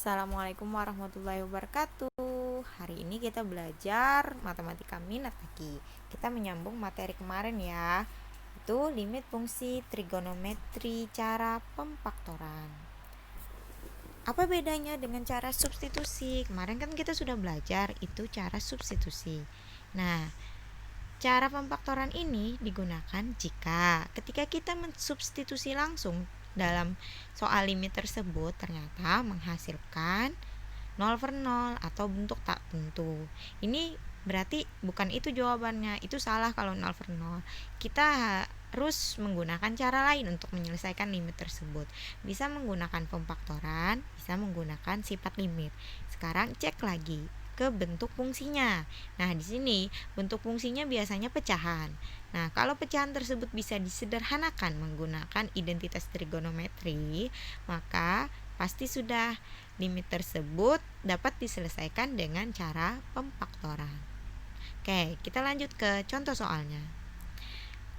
Assalamualaikum warahmatullahi wabarakatuh. Hari ini kita belajar matematika minat lagi. Kita menyambung materi kemarin ya. Itu limit fungsi trigonometri cara pemfaktoran. Apa bedanya dengan cara substitusi? Kemarin kan kita sudah belajar itu cara substitusi. Nah, cara pemfaktoran ini digunakan jika ketika kita mensubstitusi langsung dalam soal limit tersebut ternyata menghasilkan 0/0 atau bentuk tak tentu. Ini berarti bukan itu jawabannya, itu salah kalau 0/0. Kita harus menggunakan cara lain untuk menyelesaikan limit tersebut. Bisa menggunakan pemfaktoran, bisa menggunakan sifat limit. Sekarang cek lagi ke bentuk fungsinya. Nah, di sini bentuk fungsinya biasanya pecahan. Nah, kalau pecahan tersebut bisa disederhanakan menggunakan identitas trigonometri, maka pasti sudah limit tersebut dapat diselesaikan dengan cara pemfaktoran. Oke, kita lanjut ke contoh soalnya.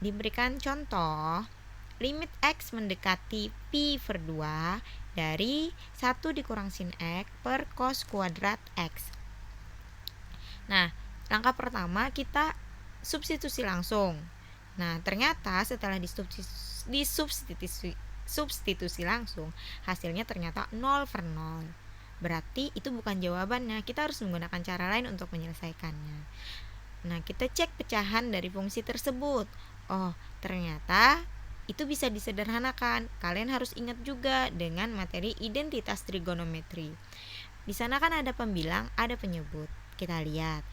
Diberikan contoh limit X mendekati pi/2 dari 1 dikurang sin X per cos kuadrat X. Nah, langkah pertama kita substitusi langsung. Nah, ternyata setelah disubstitusi langsung, hasilnya ternyata 0/0. Berarti itu bukan jawabannya. Kita harus menggunakan cara lain untuk menyelesaikannya. Nah, kita cek pecahan dari fungsi tersebut. Oh, ternyata itu bisa disederhanakan. Kalian harus ingat juga dengan materi identitas trigonometri. Di sana kan ada pembilang, ada penyebut. Kita lihat.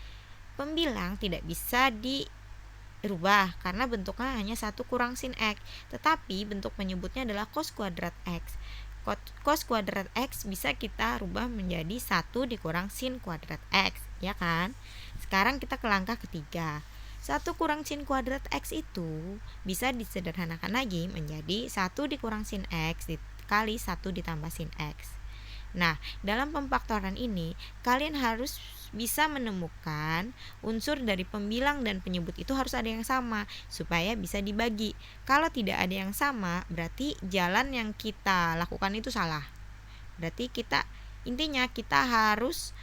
Pembilang tidak bisa dirubah karena bentuknya hanya 1 kurang sin X. Tetapi bentuk penyebutnya adalah cos kuadrat X. Cos kuadrat X bisa kita rubah menjadi 1 dikurang sin kuadrat X, ya kan? Sekarang kita ke langkah ketiga. 1 kurang sin kuadrat X itu bisa disederhanakan lagi menjadi 1 dikurang sin X dikali 1 ditambah sin X. Nah, dalam pemfaktoran ini kalian harus bisa menemukan unsur dari pembilang dan penyebut itu harus ada yang sama supaya bisa dibagi. Kalau tidak ada yang sama, berarti jalan yang kita lakukan itu salah. Berarti intinya kita harus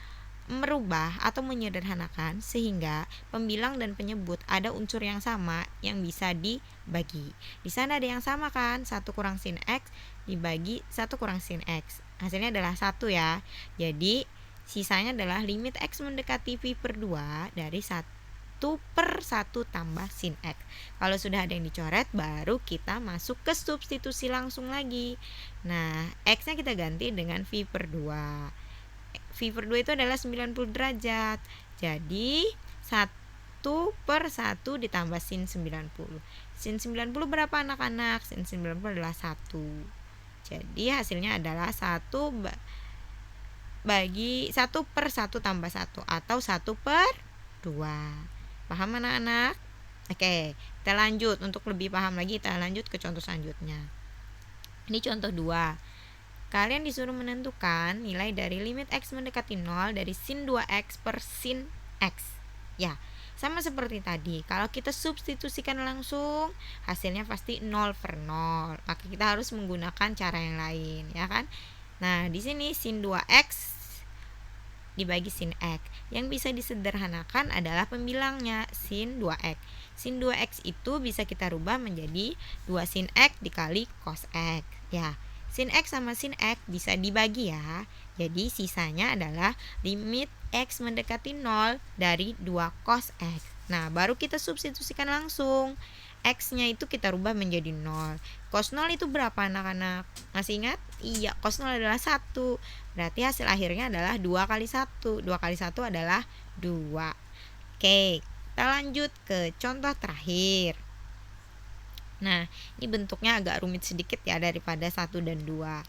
merubah atau menyederhanakan sehingga pembilang dan penyebut ada unsur yang sama yang bisa dibagi. Di sana ada yang sama kan? 1 kurang sin X dibagi 1 kurang sin X. Hasilnya adalah 1 ya. Jadi sisanya adalah limit X mendekati pi/2 dari 1/1 tambah sin X. Kalau sudah ada yang dicoret, baru kita masuk ke substitusi langsung lagi. Nah, X-nya kita ganti dengan pi/2. pi/2 itu adalah 90 derajat. Jadi 1/1 ditambah sin 90. Sin 90 berapa anak-anak? Sin 90 adalah 1. Jadi hasilnya adalah 1 bagi 1/1 tambah 1 atau 1/2. Paham anak-anak? Oke, kita lanjut. Untuk lebih paham lagi kita lanjut ke contoh selanjutnya. Ini contoh 2. Kalian disuruh menentukan nilai dari limit X mendekati 0 dari sin 2X per sin X. Ya, sama seperti tadi. Kalau kita substitusikan langsung, hasilnya pasti 0/0. Maka kita harus menggunakan cara yang lain, ya kan? Nah, di sini sin 2X dibagi sin X. Yang bisa disederhanakan adalah pembilangnya, sin 2X. Sin 2X itu bisa kita rubah menjadi 2 sin X dikali cos X. Ya, sin X sama sin X bisa dibagi ya. Jadi sisanya adalah limit X mendekati 0 dari 2 cos X. Nah, baru kita substitusikan langsung. X-nya itu kita rubah menjadi 0. Cos 0 itu berapa anak-anak? Masih ingat? Iya, cos 0 adalah 1. Berarti hasil akhirnya adalah 2 kali 1. 2 kali 1 adalah 2. Oke, kita lanjut ke contoh terakhir. Nah, ini bentuknya agak rumit sedikit ya daripada 1 dan 2.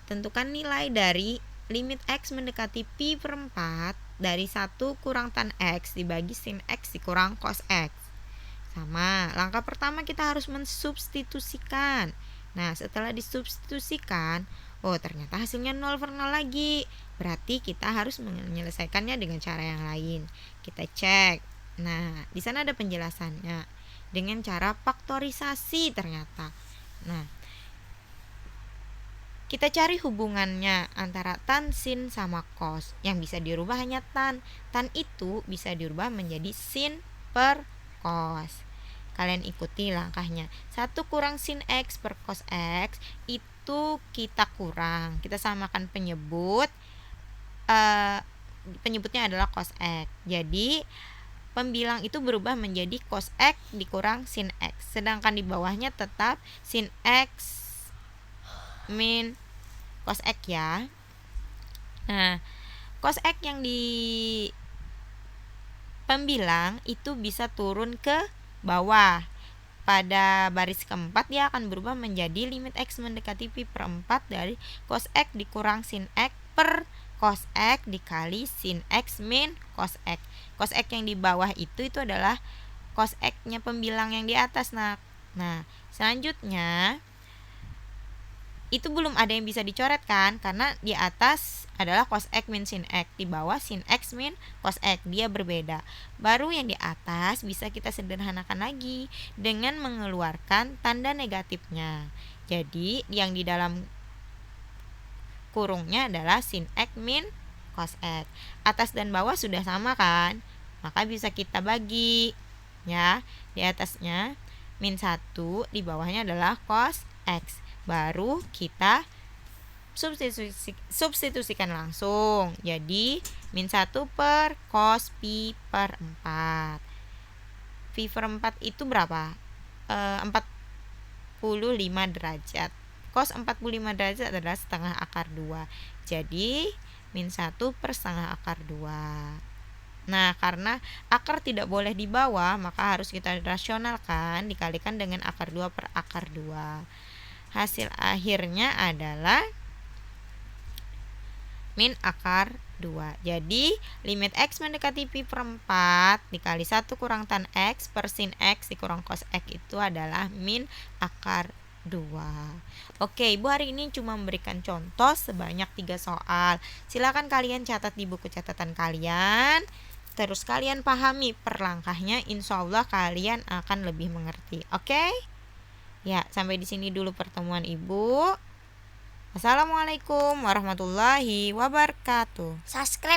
Tentukan nilai dari limit X mendekati pi/4 dari 1 kurang tan X dibagi sin X dikurang cos X. Sama, langkah pertama kita harus mensubstitusikan. Nah, setelah disubstitusikan, oh ternyata hasilnya 0/0 lagi. Berarti kita harus menyelesaikannya dengan cara yang lain. Kita cek. Nah, di sana ada penjelasannya. Dengan cara faktorisasi ternyata. Nah, Kita cari hubungannya antara tan, sin, sama cos. Yang bisa dirubah hanya tan. Tan itu bisa dirubah menjadi sin per cos. Kalian ikuti langkahnya. 1 kurang sin X per cos X itu kita kurang. Kita samakan penyebut. Penyebutnya adalah cos X. Jadi pembilang itu berubah menjadi cos X dikurang sin X. Sedangkan di bawahnya tetap sin X min cos X ya. Nah, cos X yang di pembilang itu bisa turun ke bawah. Pada baris keempat dia akan berubah menjadi limit X mendekati pi per 4 dari cos X dikurang sin X per cos X dikali sin X min cos X. Cos X yang di bawah itu adalah cos X-nya pembilang yang di atas. Nah, selanjutnya itu belum ada yang bisa dicoret kan, karena di atas adalah cos X min sin X, di bawah sin X min cos X, dia berbeda. Baru yang di atas bisa kita sederhanakan lagi dengan mengeluarkan tanda negatifnya. Jadi yang di dalam kurungnya adalah sin X min cos X. Atas dan bawah sudah sama kan, maka bisa kita bagi ya. Di atasnya min 1, di bawahnya adalah cos X. Baru kita substitusikan langsung. Jadi min 1 per cos pi per 4. Pi per 4 itu berapa? 45 derajat. Cos 45 derajat adalah setengah akar 2. Jadi min 1 per setengah akar 2. Nah, karena akar tidak boleh di bawah, maka harus kita rasionalkan, dikalikan dengan akar 2 per akar 2. Hasil akhirnya adalah min akar 2. Jadi limit X mendekati pi per 4 dikali 1 kurang tan X per sin X dikurang cos X itu adalah min akar 2. Oke, Ibu hari ini cuma memberikan contoh sebanyak 3 soal. Silakan kalian catat di buku catatan kalian. Terus kalian pahami per langkahnya, insya Allah kalian akan lebih mengerti. Oke? Ya, sampai di sini dulu pertemuan Ibu. Assalamualaikum warahmatullahi wabarakatuh. Subscribe.